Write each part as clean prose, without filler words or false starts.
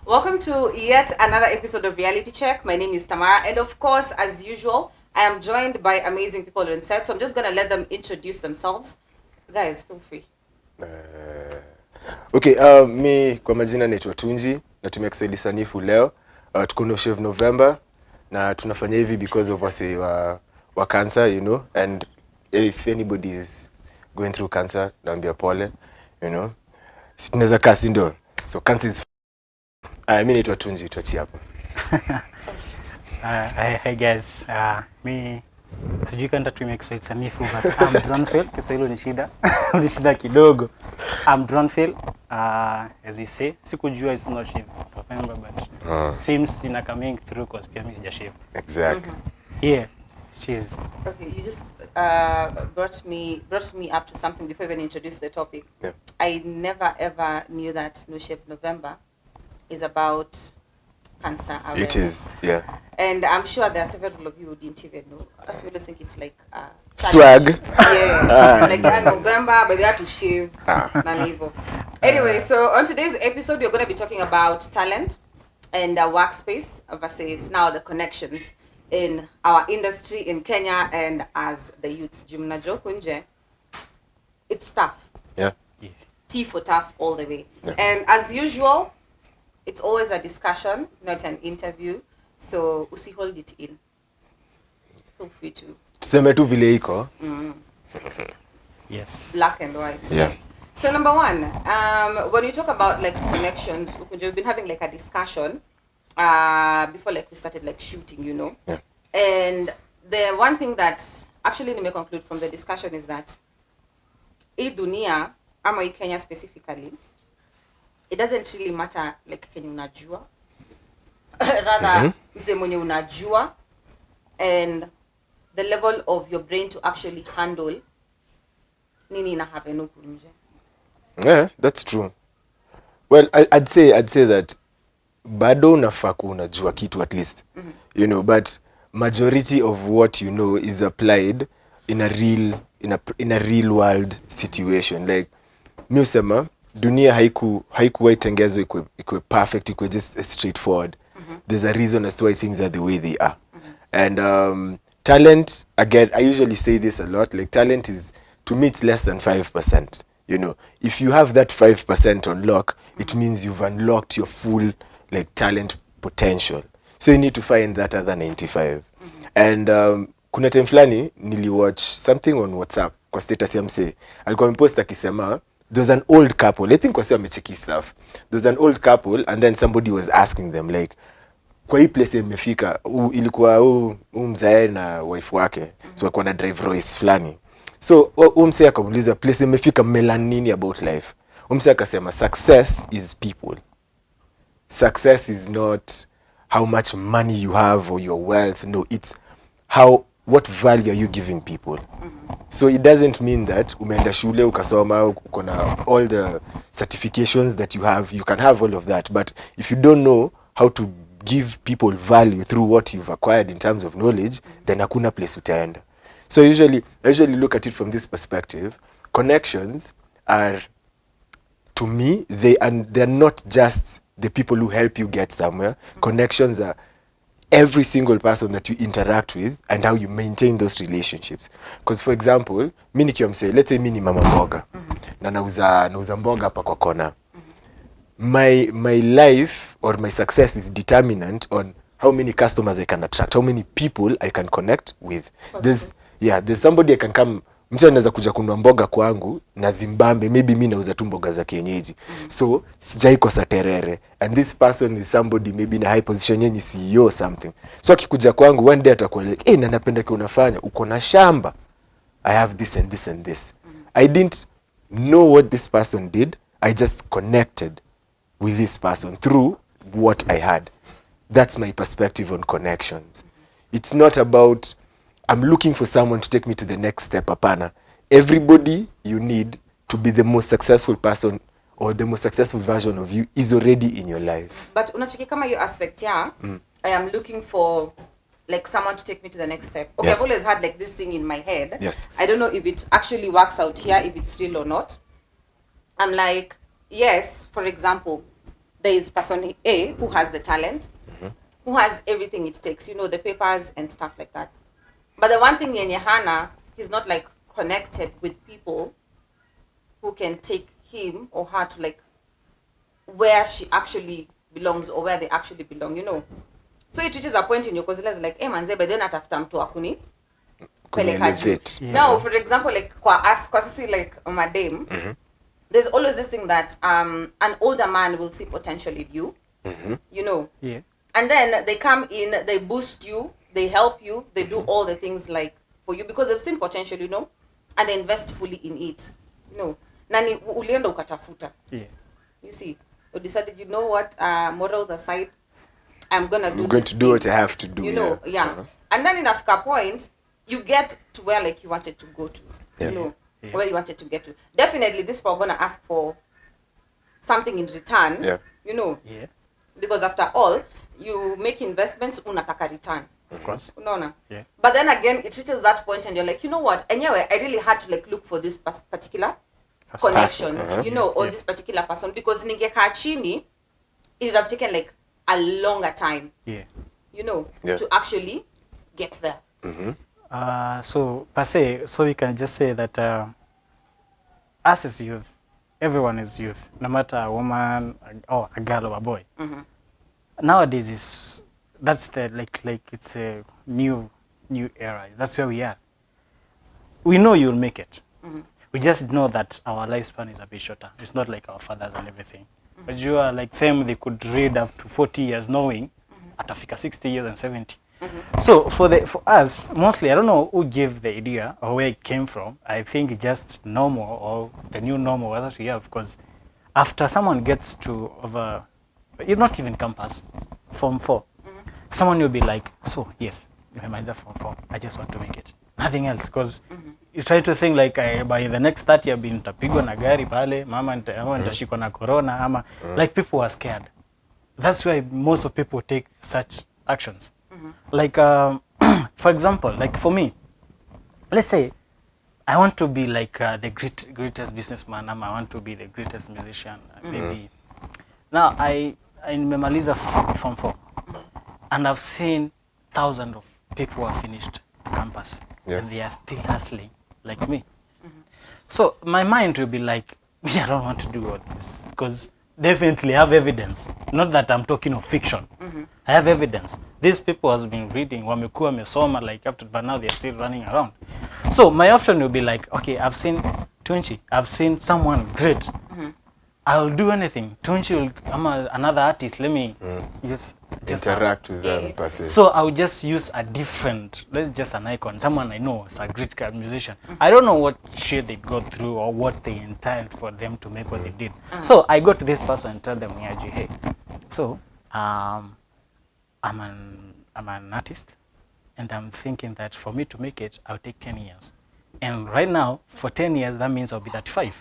Welcome to yet another episode of Reality Check. My name is Tamara, and of course, as usual, I am joined by amazing people on set. So I'm just gonna let them introduce themselves. Guys, feel free. Okay, mi kwa majina naitwa Tunji, natumia Kiswahili sanifu leo. Tuko no shave November na tunafanya hivi because of wase wa cancer, you know, and if anybody is going through cancer, naambia pole, you know. Tunaweza kasi ndo. So cancer is mi naitwa Tunji, tuachie hapo. Hi guys, mi sijui kama nitatumia Kiswahili sanifu but I'm Dronfield. Kiswahili ni shida. Ni shida kidogo. I'm Dronfield. As you say, sikujua is not shave November but seems ina coming through cause pia mimi sija shave. Exactly. Yeah. Cheers. Okay, you just brought me up to something before I even introduce the topic. Yeah. I never ever knew that No Shave November is about cancer awareness. It is, yeah. And I'm sure there are several of you who didn't even know. As we just think it's like Swag. Yeah. Like they had November, but they had to shave. Anyway, so on today's episode, we're going to be talking about talent and workspace versus now the connections in our industry in Kenya and as the youths. Jumnajo kunje. It's tough. Yeah. T for tough all the way. Yeah. And as usual, it's always a discussion, not an interview. So usi hold it in. Feel free to. Tuseme tu vile iko. Yes. Black and white. Yeah. So number one, when you talk about like connections, we've been having like a discussion before like we started like shooting, you know. Yeah. And the one thing that actually let me conclude from the discussion is that in dunia, ama in Kenya specifically, it doesn't really matter like Kenya unajua. Rather, mse mwenye unajua and the level of your brain to actually handle nini ina happen huku nje. Yeah, that's true. Well, I'd say that bado unafaa unajua kitu at least. You know, but majority of what you know is applied in a real world situation. Like mi usema dunia haikuwa itengezwa ikwe perfect, ikwe just straightforward. There's a reason as to why things are the way they are. And talent, again, I usually say this a lot, like talent is, to me, it's less than 5%. You know, if you have that 5% on lock, it means you've unlocked your full like talent potential. So you need to find that other 95. And kuna time flani niliwatch something on WhatsApp kwa status ya mse. Alikuwa amepost akisema there's an old couple. I think wasi wamecheki stuff. There's an old couple and then somebody was asking them like kwa hii place imefika ilikuwa mzae na wife wake. So walikuwa na drive Royce flani. So mse akamuuliza place imefika melanini about life. Mse akasema success is people. Success is not how much money you have or your wealth. No, it's what value are you giving people. So it doesn't mean that umeenda shule ukasoma uko na all the certifications that you have. You can have all of that, but if you don't know how to give people value through what you've acquired in terms of knowledge, then hakuna place utaenda. So I usually look at it from this perspective. Connections are, to me, they're not just the people who help you get somewhere. Connections are every single person that you interact with and how you maintain those relationships. Because for example, mi nikiwa msee, let's say mi ni mama mboga na nauza mboga hapa kwa kona. My life or my success is determinant on how many customers I can attract, how many people I can connect with. There's somebody I can come, mtu anaweza kuja kununua mboga kwangu na Zimbabwe, maybe mimi nauza tu mboga za kienyeji. So sijai kosa terere, and this person is somebody maybe in a high position, yenye CEO or something. So akikuja kwangu one day atakuwa like, na napenda kile unafanya, uko na shamba, I have this and this and this. I didn't know what this person did, I just connected with this person through what I had. That's my perspective on connections. It's not about I'm looking for someone to take me to the next step. Apana. Everybody you need to be the most successful person or the most successful version of you is already in your life. But unachiki kama your aspect, I am looking for like someone to take me to the next step. Okay, yes. I've always had like this thing in my head. Yes. I don't know if it actually works out here, if it's real or not. I'm like, yes, for example, there is person A who has the talent, who has everything it takes, you know, the papers and stuff like that. But the one thing yenye hana, he's not like connected with people who can take him or her to like where she actually belongs or where they actually belong, you know. So it reaches a point in your cause like, hey manze, but then atafuta mtu akuni peleka juu. Elevate. Now, for example, like kwa sisi like madam, there's always this thing that an older man will see potential in you, you know. Yeah. And then they come in, they boost you, they help you, they do all the things like for you because they've seen potential, you know, and they invest fully in it, you know. Nani ulienda ukatafuta. Yeah. You see, you decided, you know what, morals aside, I'm going to do what I have to do. You know, yeah. And then in Africa point, you get to where like you wanted to go to, you know, where you wanted to get to. Definitely, this people are going to ask for something in return, you know. Yeah. Because after all, you make investments, unataka return. Of course. Unaona? Yeah. But then again, it reaches that point and you're like, you know what? Anyway, I really had to like look for this particular connections, you know, or this particular person because ningekaa chini, it would have taken like a longer time, you know, to actually get there. So per se, so we can just say that us as youth, everyone is youth, no matter a woman or a girl or a boy. Nowadays that's the like it's a new era. That's where we are. We know you'll make it. We just know that our lifespan is a bit shorter. It's not like our fathers and everything. But you are like them, they could read up to 40 years knowing atafika 60 years and 70. So for us, mostly, I don't know who gave the idea or where it came from. I think it's just normal or the new normal that we have because after someone gets to over, not even campus, Form 4, someone will be like, so yes, remember Form 4, I just want to make it. Nothing else because you try to think like by the next 30 I've been tapigwa na gari pale, mama nitashikwa na corona, ama like people are scared. That's why most of people take such actions. Like, for example, like for me, let's say I want to be like the greatest businessman, I want to be the greatest musician, maybe. Now, I nimemaliza Form 4, and I've seen thousands of people who have finished campus, and they are still hustling like me. So my mind will be like, I don't want to do all this, because definitely I have evidence. Not that I'm talking of fiction. I have evidence. These people has been reading, wamekuwa wamesoma, like after, but now they're still running around. So my option will be like, okay, I've seen Tunchi, I've seen someone great. I'll do anything. Tunchi will, I'm another artist, let me just interact with them per se. So I'll just use a different, let's just an icon, someone I know is a great musician. I don't know what shit they go through or what they intend for them to make what they did. So I go to this person and tell them, hey, so I'm an artist, and I'm thinking that for me to make it, I'll take 10 years. And right now, for 10 years, that means I'll be 35.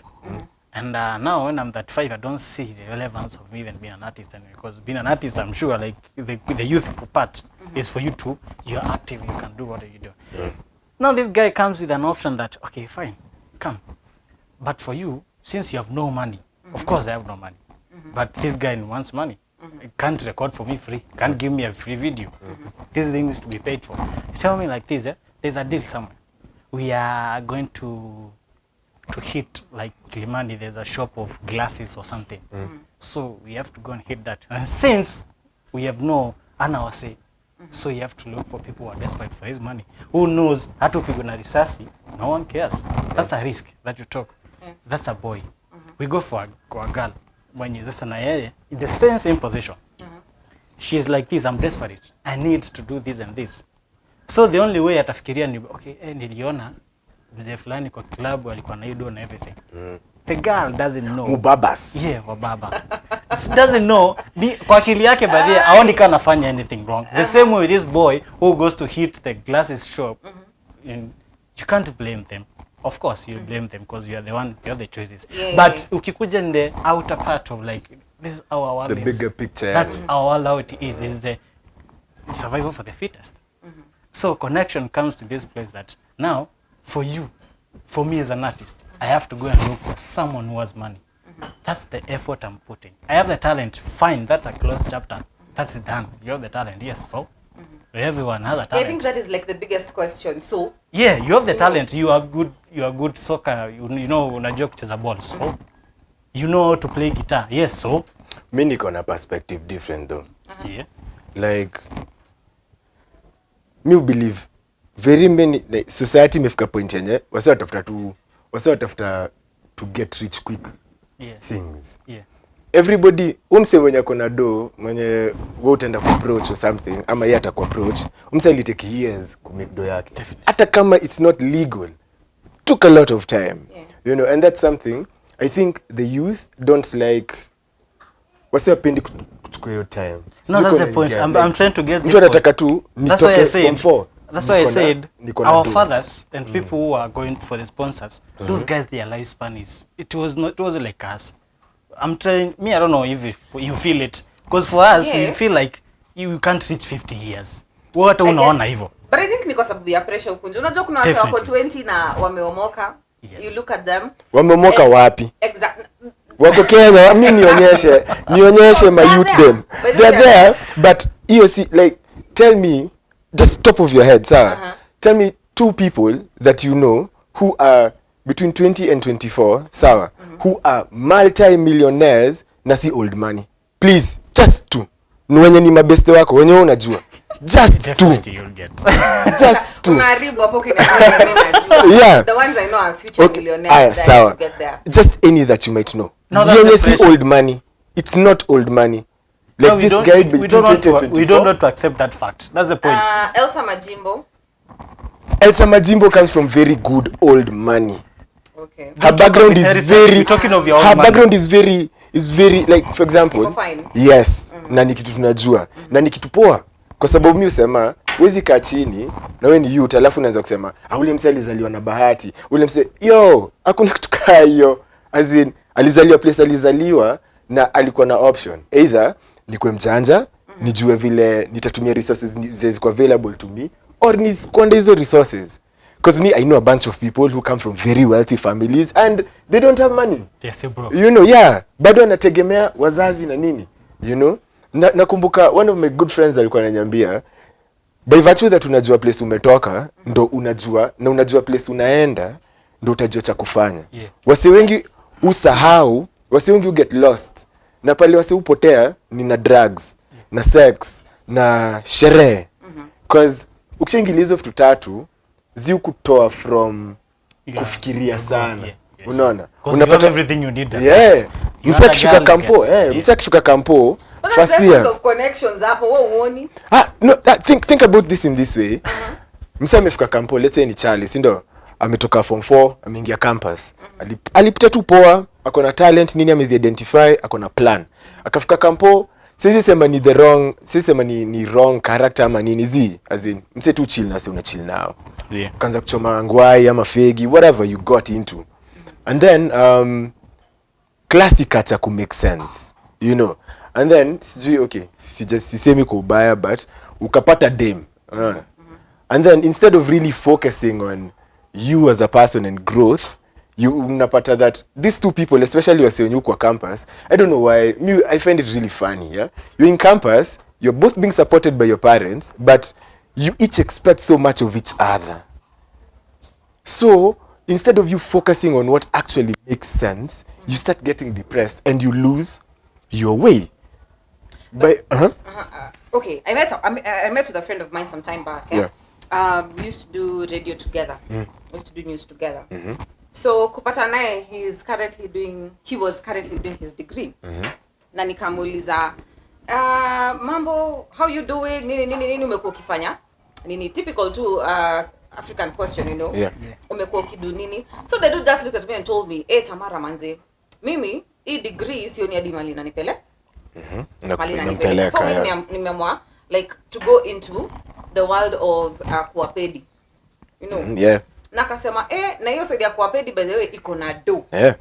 And now when I'm 35, I don't see the relevance of me even being an artist. And because being an artist, I'm sure like the youthful part is for you to, you're active, you can do what you do. Now this guy comes with an option that, okay, fine, come. But for you, since you have no money, of course I have no money, but this guy wants money. He can't record for me free, can't give me a free video. This thing needs to be paid for. Tell me like this, there's a deal somewhere. We are going to hit like Kilimani, there's a shop of glasses or something. So we have to go and hit that. And since we have no anawase, so you have to look for people who are desperate for his money. Who knows how to pick on a risasi? No one cares. That's a risk that you talk. That's a boy. We go for a girl. When you just in the same position. She's like this, I'm desperate. I need to do this and this. So the only way atafikiria ni okay, niliona mzee fulani kwa club alikuwa na hiyo na everything. The girl doesn't know. Mubabas. Yeah, wababa. Doesn't know. Kwa akili yake baadhi aoni kana nafanya anything wrong. The same way with this boy who goes to hit the glasses shop. And you can't blame them. Of course you blame them because you are the one, you have the choices. But ukikuja in the outer part of like, this is our world. The bigger picture. That's our world, how it is the survival for the fittest. So connection comes to this place that now, for you, for me as an artist, I have to go and look for someone who has money. That's the effort I'm putting. I have the talent, fine, that's a closed chapter. That's done. You have the talent, yes, so everyone has a talent. I think that is like the biggest question. So Yeah, you have the talent. You are good soccer. You know unajua kucheza ball. So you know how to play guitar. Yes, so Mi niko na perspective different though. yeah. Like me believe very many like, society imefika point yenye wasi watafuta to get rich quick Yeah. things. Yeah. Everybody umse mwenye kona do mwenye wewe utaenda ku approach or something ama yeye ataku approach umse ali take years ku make do yake. Definitely. Hata kama it's not legal took a lot of time. Yeah. You know, and that's something I think the youth don't like wasi wapendi kuchukua hiyo time. No, Sijui that's kama the point. ni gani. I'm trying to get Mtu this point. anataka tu That's why I nitoke said, from 4. that's why I said our do. fathers and people who are going for the sponsors, those guys, their lifespan is, it wasn't like us. I'm trying, me, I don't know if you feel it. Because for us, Yeah. we feel like you can't reach 50 years. What I get- unaona hivyo? But I think ni kwa sababu ya pressure huku nje. Unajua kuna watu wako Definitely. 20 na wameomoka. Yes. You look at them. Wameomoka wapi? Exactly. Wako Kenya, mi nionyeshe my youth They're them. there. They're there, but hiyo si like tell me just top of your head, sir. Tell me 2 people that you know who are between 20 and 24, sawa, who are multi-millionaires na si old money. Please, just 2. Ni wenye ni mabeste wako, wenye wewe unajua. Just 2. Definitely you'll get. Just 2. Unaharibu hapo kinachoendelea mimi najua. Yeah. The ones I know are future Okay. millionaires Aya, that sawa. to get there. Just any that you might know. No, that's Yenye the si pressure. old money. It's not old money. Like No, we this don't- guy we between don't want 20 and to, 24. we don't want to accept that fact. That's the point. Elsa Majimbo. Elsa Majimbo comes from very good old money. Okay. Her Don't talk background of is inheritance. very We're talking of your own her money. background is very like for example. Iko fine. Yes, na ni kitu tunajua. Na ni kitu poa. Kwa sababu mimi husema wezi kaa chini na wewe ni youth alafu unaanza kusema ule msee alizaliwa na bahati. Ule msee hakuna kitu kaa hiyo. As in alizaliwa place alizaliwa na alikuwa na option. Either nikuwe mjanja, nijue vile nitatumia resources ziko available to me or niskonde hizo resources. Because me I know a bunch of people who come from very wealthy families and they don't have money. Yes, bro. You know, yeah, bado anategemea wazazi na nini. You know? Nakumbuka one of my good friends alikuwa ananiambia by virtue that unajua place umetoka ndo unajua na unajua place unaenda ndo utajua cha kufanya. Yeah. Wasi wengi usahau, wasi wengi get lost. Na pale wasi upotea ni na drugs, na sex, na sherehe. Cause ukishaingilia hizo vitu 3 zi kutoa from Yeah, kufikiria you're sana. good, yeah. Unaona? 'Cause you have everything you need. Yeah. You Msee have a akifika girl, kampo, you get- msee akifika kampo But first there's year. lots of connections hapo wewe uone. No, think about this in this way. Msee amefika kampo, let's say ni Charlie, si ndio? Ametoka form 4, ameingia campus. Alipita tu poa, ako na talent, nini amezi identify, ako na plan. Akafika kampo, sisi sema ni the wrong, sisi sema ni wrong character ama nini zi, as in msee tu chill na si una chill nao. Yeah. Kaanza kuchoma ngwai ama fegi, whatever you got into. And then classic acha ku make sense, you know. And then sijui okay, sisemi kwa ubaya but ukapata dem, unaona. And then instead of really focusing on you as a person and growth, you unapata that these 2 people, especially wase wenye kwa campus, I don't know why, I find it really funny, yeah. You're in campus, you're both being supported by your parents, but you each expect so much of each other. So instead of you focusing on what actually makes sense, you start getting depressed and you lose your way. Okay, I met with a friend of mine some time back. Yeah. We used to do radio together. We used to do news together. So kupata naye he was currently doing his degree. Na nikamuuliza mambo, how you doing? Nini umekuwa ukifanya? Nini typical to African question, you know. Yeah. Umekuwa ukidu nini? So they just looked at me and told me, Tamara manze, mimi hii degree sioni hadi mali nanipele. Mali nanipeleka. So mimi nimeamua like to go into the world of kuwapedi. You know. Yeah. Na akasema na hiyo side ya kuwapedi by the way iko na do. Yeah.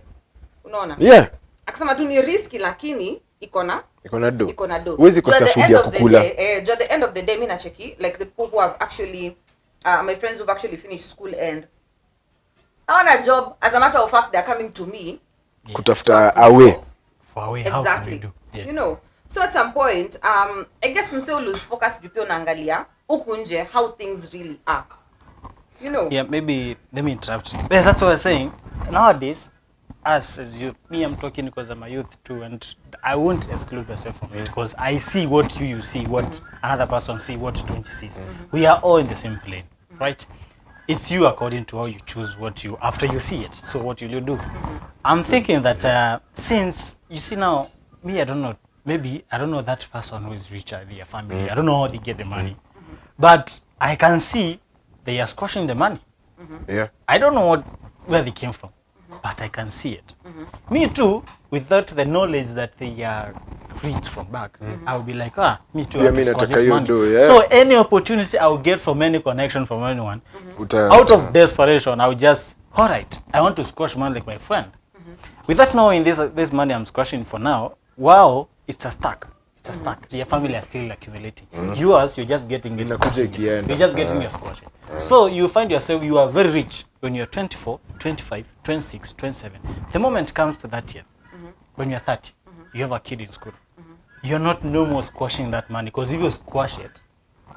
Unaona? Yeah. Akasema tu ni risky lakini iko na do. Huwezi kosa food ya kukula. At the end of the day mimi na cheki like the people who have actually my friends who've actually finished school and hawana job, as a matter of fact they're coming to me kutafuta a way. For a way, how can we Exactly. do? Yeah. You know, so at some point, I guess mse lose focus juu pia unaangalia huku nje how things really are. You know. Yeah, maybe let me interrupt you. Yeah, that's what I'm saying. Nowadays, us as you, me, I'm talking because I'm a youth too, and I won't exclude myself from it because I see what you see, what another person see, what 20 sees. We are all in the same plane, right? It's you according to how you choose what you after you see it. So what will you do? I'm thinking that since you see now, me, I don't know. Maybe I don't know that person who is richer, their family. I don't know how they get the money, but I can see they are squashing the money. Yeah. I don't know where they came from, but I can see it. Me too, without the knowledge that they are rich from back, I will be like, me too. I Yeah, have to me squash nataka this hiyo money. do, yeah. So any opportunity I will get from any connection from anyone, Uta- out of desperation, I will just, all right, I want to squash money like my friend. Without knowing this money I'm squashing for now, wow, it's a stack. It's a stack. Your family are still accumulating. Yours, you're just getting it. Inakuja squashing. ikienda. You're just getting your squashing. So you find yourself, you are very rich when you're 24, 25, 26, 27. The moment comes to that year, when you're 30, you have a kid in school. You're not no more squashing that money because if you squash it,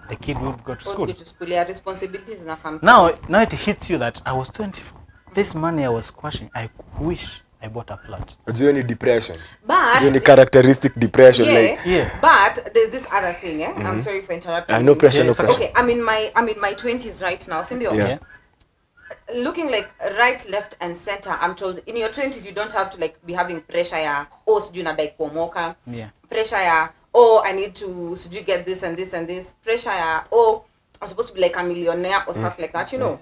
the kid will go to school. Go to school. Yeah, responsibilities na come. Now it hits you that I was 24. This money I was squashing, I wish I bought a plot. Unajua ni depression. But Hiyo ni characteristic depression, yeah, like Yeah. But there's this other thing. I'm sorry for interrupting. no you. pressure, Yeah, no it's pressure. Okay, I'm in my 20s right now. Sindio? Yeah. Yeah. Looking like right, left, and center. I'm told in your 20s you don't have to like be having pressure ya sijui nadai kuomoka. Yeah. Pressure ya I need to sijui get this and this and this. Pressure ya I'm supposed to be like a millionaire or stuff like that. You know.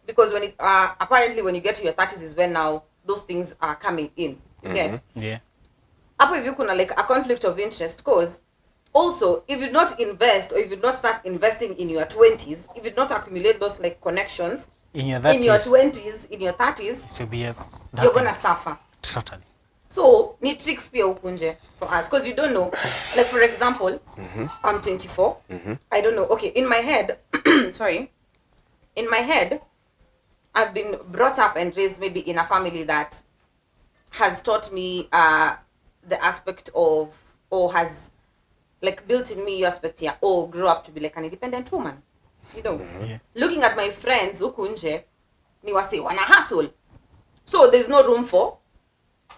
Because when it apparently when you get to your 30s is when now those things are coming in. You get. Yeah. Hapo if you kuna like a conflict of interest cause also if you not invest or if you not start investing in your 20s, if you not accumulate those like connections In your in your 30s, 20s, in your 30s, it should be you're gonna suffer. Totally. So need tricks pia huku nje for us because you don't know. Like for example, I'm 24. I don't know. Okay, in my head, sorry, in my head, I've been brought up and raised maybe in a family that has taught me the aspect of or has like built in me your aspect here. Grew up to be like an independent woman. You know, Yeah. looking at my friends huku nje, ni wase wana hustle. So there's no room for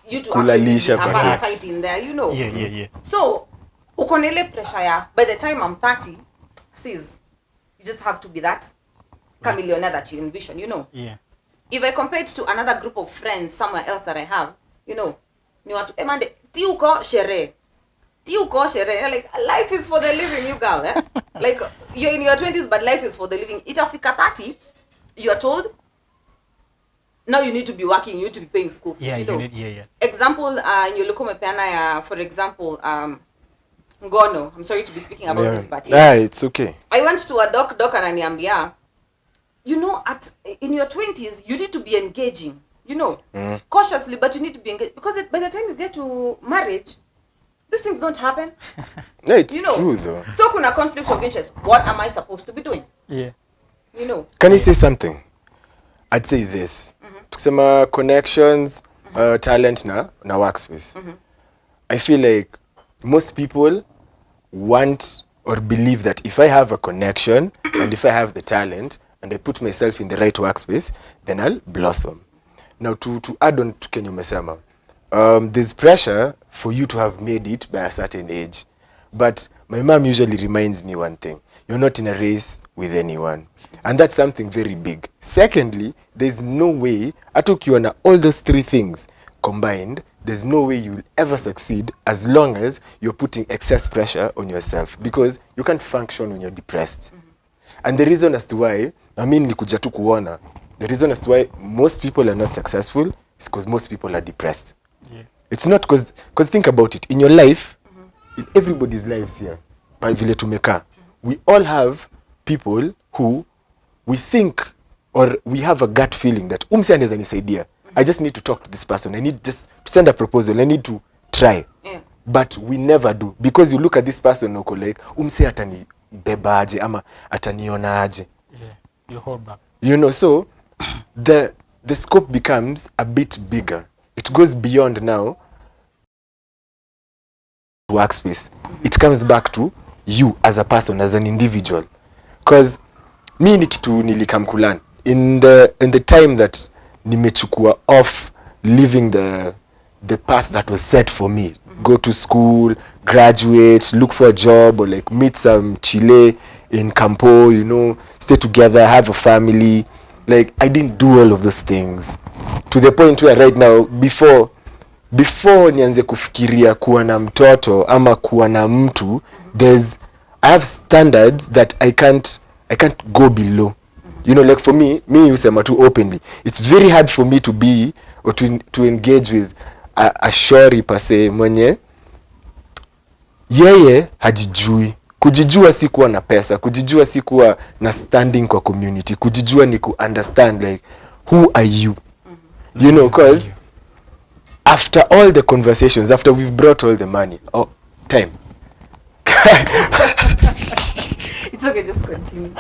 you to Kulalisha actually be a pasi. parasite in there, you know. Yeah. So uko na ile pressure ya by the time I'm 30, sis, you just have to be that millionaire that you envision, you know. Yeah. If I compare it to another group of friends somewhere else that I have, you know, ni watu emande ti uko sherehe. Like life is for the living, you girl, eh? Like you're in your 20s but life is for the living. Itafika 30, you are told now you need to be working, you need to be paying school fees, Yeah, you know. you need, yeah. Example, nyoluko mepeana ya, for example, ngono. I'm sorry to be speaking about this, but yeah. It's okay. I went to a doc ananiambia, you know, in your 20s, you need to be engaging, you know, cautiously, but you need to be engaged. Because by the time you get to marriage, these things don't happen. Yeah, it's You know, true though. so kuna conflict of interest. What am I supposed to be doing? Yeah. You know. Can I say something? I'd say this. Tukisema connections, talent na workspace. I feel like most people want or believe that if I have a connection and if I have the talent and I put myself in the right workspace, then I'll blossom. Now to add on to Kenya umesema, there's pressure for you to have made it by a certain age. But my mom usually reminds me one thing. You're not in a race with anyone. And that's something very big. Secondly, there's no way, hata ukiona all those three things combined, there's no way you'll ever succeed as long as you're putting excess pressure on yourself because you can't function when you're depressed. And the reason as to why, nilikuja tu kuona, the reason as to why most people are not successful is because most people are depressed. Yeah. It's not because think about it. In your life, in everybody's lives here, vile tumeka, we all have people who we think or we have a gut feeling that umse anaweza nisaidia. I just need to talk to this person. I need just to send a proposal. I need to try. Yeah. But we never do because you look at this person uko like umse atanibeba aje ama ataniona aje. Yeah. You hold back. You know, so the scope becomes a bit bigger it goes beyond now workspace. It comes back to you as a person, as an individual. Because mi ni kitu nilikam kulan in the time that nimechukua off living the path that was set for me. Go to school, graduate, look for a job, or like meet some chile in Campo, you know, stay together, have a family. Like, I didn't do all of those things to the point where right now, before nianze kufikiria kuwa na mtoto ama kuwa na mtu, I have standards that I can't go below. You know, like for me usema too openly, it's very hard for me to be or to engage with a shori per se mwenye yeye hajijui. Kujijua si kuwa na pesa, kujijua si kuwa na standing kwa community, kujijua ni ku understand like who are you. You know, because after all the conversations, after we've brought all the money, time. It's okay, just continue.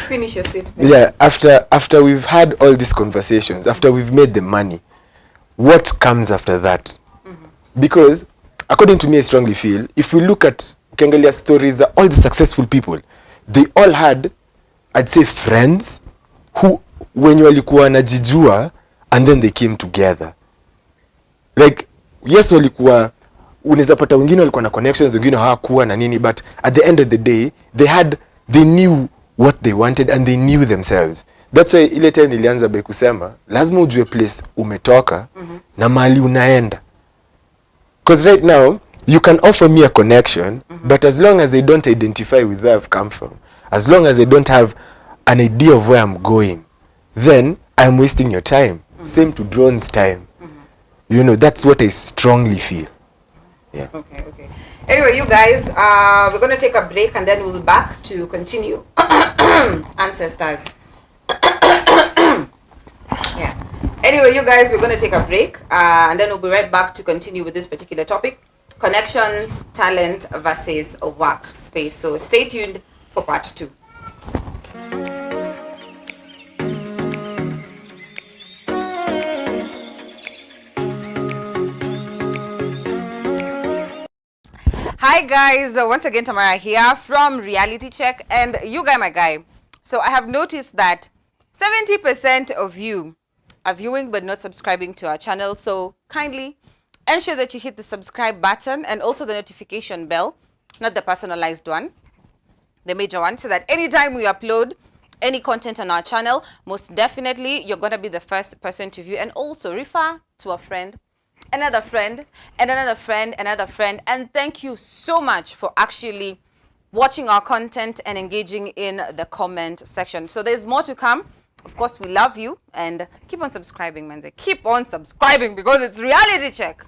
Finish your statement. Yeah, after we've had all these conversations, after we've made the money, what comes after that? Because according to me, I strongly feel, if we look at Kengelia stories, all the successful people, they all had, I'd say, friends who wenye walikuwa wanajijua and then they came together. Like, yes, walikuwa unaweza pata wengine walikuwa na connections, wengine hawakuwa na nini, but at the end of the day they knew what they wanted and they knew themselves. That's why ile time nilianza by kusema lazima ujue place umetoka na mahali unaenda. Because right now you can offer me a connection, but as long as I don't identify with where I've come from, as long as I don't have an idea of where I'm going, then I'm wasting your time. Same to Drone's time. You know, that's what I strongly feel. Yeah. Okay. Anyway, you guys, we're going to take a break and then we'll be back to continue. Ancestors. Yeah. Anyway, you guys, we're going to take a break and then we'll be right back to continue with this particular topic. Connections, talent versus workspace. So stay tuned for part 2. Hi guys, once again Tamara here from Reality Check, and you guy my guy. So I have noticed that 70% of you are viewing but not subscribing to our channel, so kindly ensure that you hit the subscribe button and also the notification bell, not the personalized one, the major one, so that anytime we upload any content on our channel, most definitely you're going to be the first person to view, and also refer to a friend, another friend, and another friend, another friend. And thank you so much for actually watching our content and engaging in the comment section. So there's more to come. Of course, we love you, and keep on subscribing, man. Keep on subscribing because it's Reality Check.